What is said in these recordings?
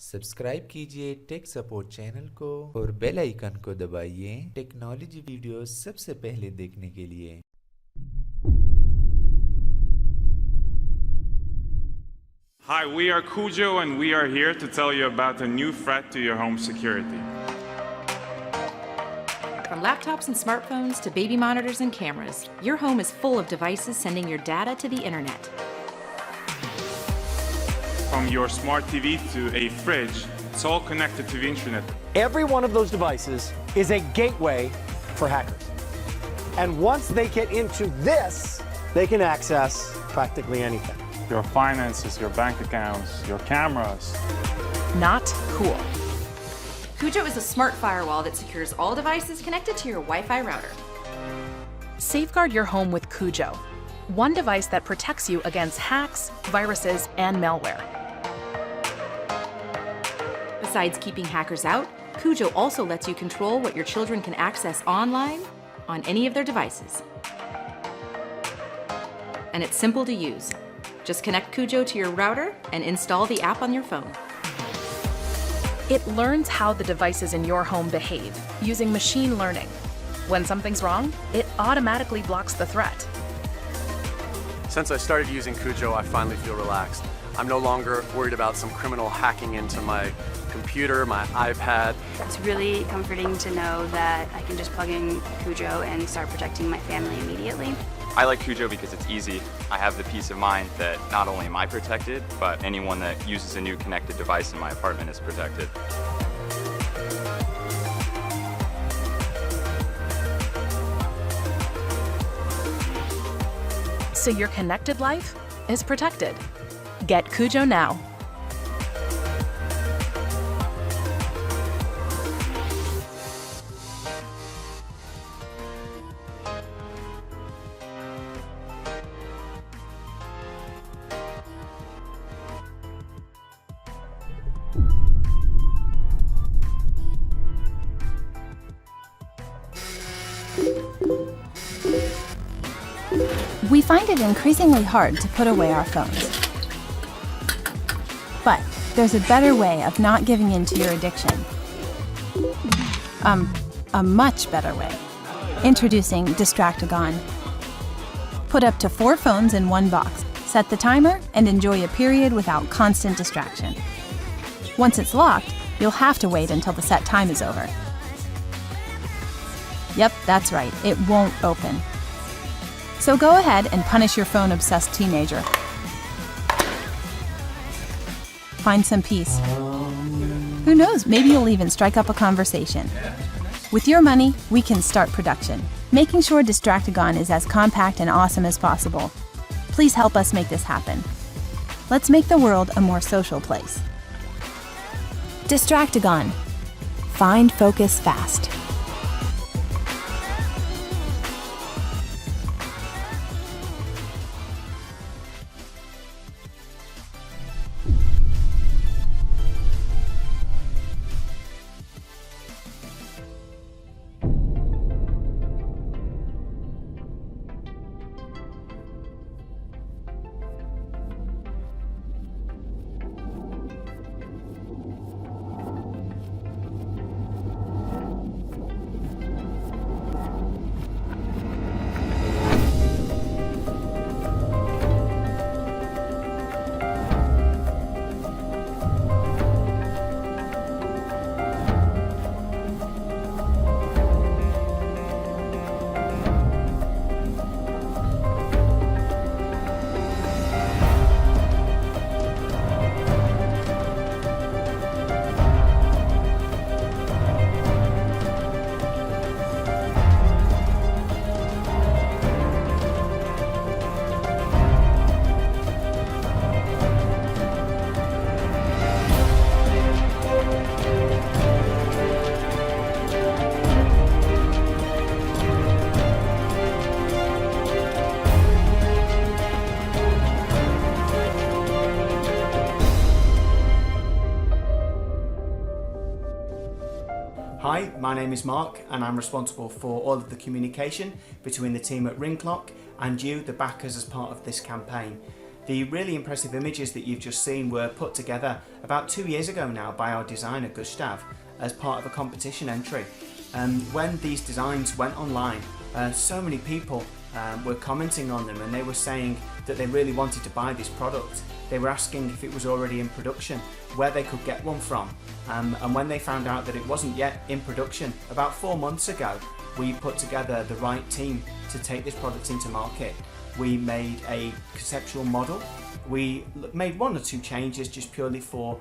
Subscribe कीजिए tech support channel को और बेल आइकन को दबाइए टेक्नोलॉजी वीडियोस सबसे पहले देखने के लिए। Hi, we are Cujo and we are here to tell you about a new threat to your home security. From laptops and smartphones to baby monitors and cameras, your home is full of devices sending your data to the internet. From your smart TV to a fridge, it's all connected to the internet. Every one of those devices is a gateway for hackers. And once they get into this, they can access practically anything. Your finances, your bank accounts, your cameras. Not cool. Cujo is a smart firewall that secures all devices connected to your Wi-Fi router. Safeguard your home with Cujo, one device that protects you against hacks, viruses, and malware. Besides keeping hackers out, Cujo also lets you control what your children can access online on any of their devices. And it's simple to use. Just connect Cujo to your router and install the app on your phone. It learns how the devices in your home behave using machine learning. When something's wrong, it automatically blocks the threat. Since I started using Cujo, I finally feel relaxed. I'm no longer worried about some criminal hacking into my computer, my iPad. It's really comforting to know that I can just plug in Cujo and start protecting my family immediately. I like Cujo because it's easy. I have the peace of mind that not only am I protected, but anyone that uses a new connected device in my apartment is protected. So your connected life is protected. Get Cujo now. We find it increasingly hard to put away our phones. But there's a better way of not giving in to your addiction. A much better way. Introducing Distractagone. Put up to 4 phones in one box, set the timer, and enjoy a period without constant distraction. Once it's locked, you'll have to wait until the set time is over. Yep, that's right, it won't open. So go ahead and punish your phone-obsessed teenager. Find some peace. Who knows, maybe you'll even strike up a conversation. With your money, we can start production, making sure Distractagone is as compact and awesome as possible. Please help us make this happen. Let's make the world a more social place. Distractagone. Find focus fast. Hi, my name is Mark and I'm responsible for all of the communication between the team at Ringclock and you, the backers, as part of this campaign. The really impressive images that you've just seen were put together about 2 years ago now by our designer Gustav as part of a competition entry. When these designs went online, so many people were commenting on them, and they were saying that they really wanted to buy this product. They were asking if it was already in production, where they could get one from, and when they found out that it wasn't yet in production, about 4 months ago, we put together the right team to take this product into market. We made a conceptual model. We made 1 or 2 changes just purely for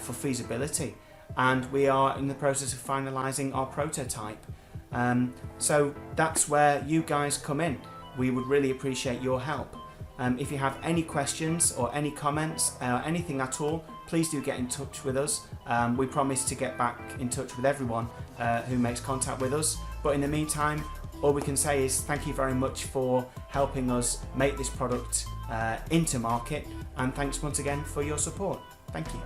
feasibility, and we are in the process of finalising our prototype. So that's where you guys come in. We would really appreciate your help. If you have any questions or any comments, anything at all, please do get in touch with us. We promise to get back in touch with everyone who makes contact with us. But in the meantime, all we can say is thank you very much for helping us make this product into market, and thanks once again for your support. Thank you.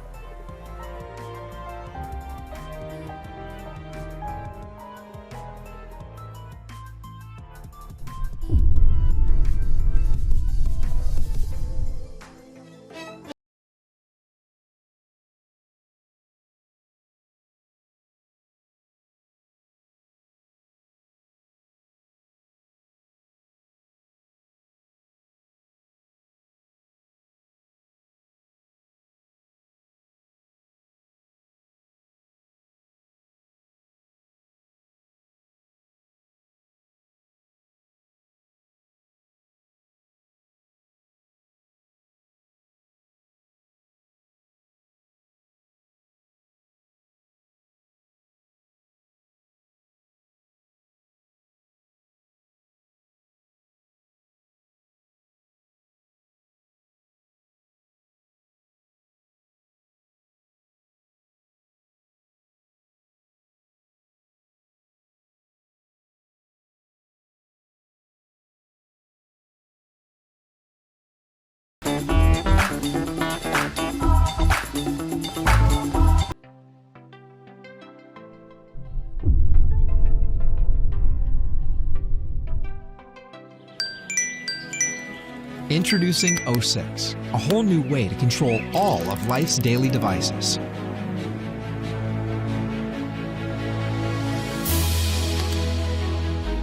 Introducing O6, a whole new way to control all of life's daily devices.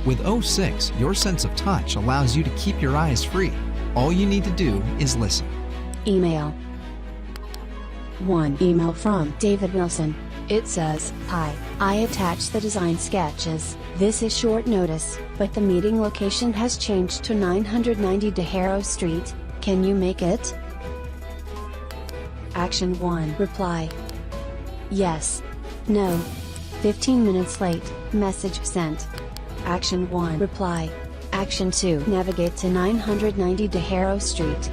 With O6, your sense of touch allows you to keep your eyes free. All you need to do is listen. Email. 1 email from David Wilson. It says, "Hi, I attached the design sketches. This is short notice, but the meeting location has changed to 990 De Haro Street. Can you make it?" Action 1 reply. Yes. No. 15 minutes late, message sent. Action 1 reply. Action 2 navigate to 990 De Haro Street.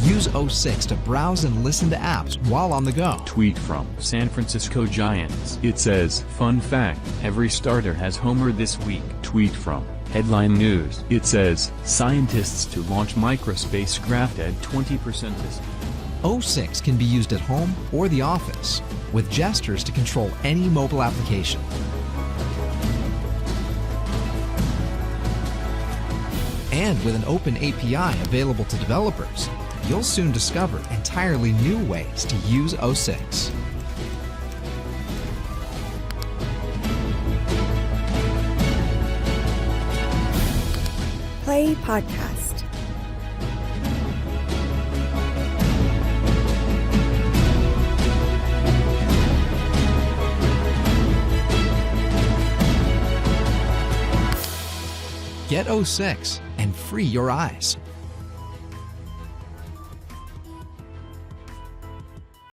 Use O6 to browse and listen to apps while on the go. Tweet from San Francisco Giants. It says, "Fun fact, every starter has homered this week." Tweet from Headline News. It says, "Scientists to launch microspacecraft at 20% discount." O6 can be used at home or the office, with gestures to control any mobile application. And with an open API available to developers, you'll soon discover entirely new ways to use O6. Play podcast. Get O6 and free your eyes.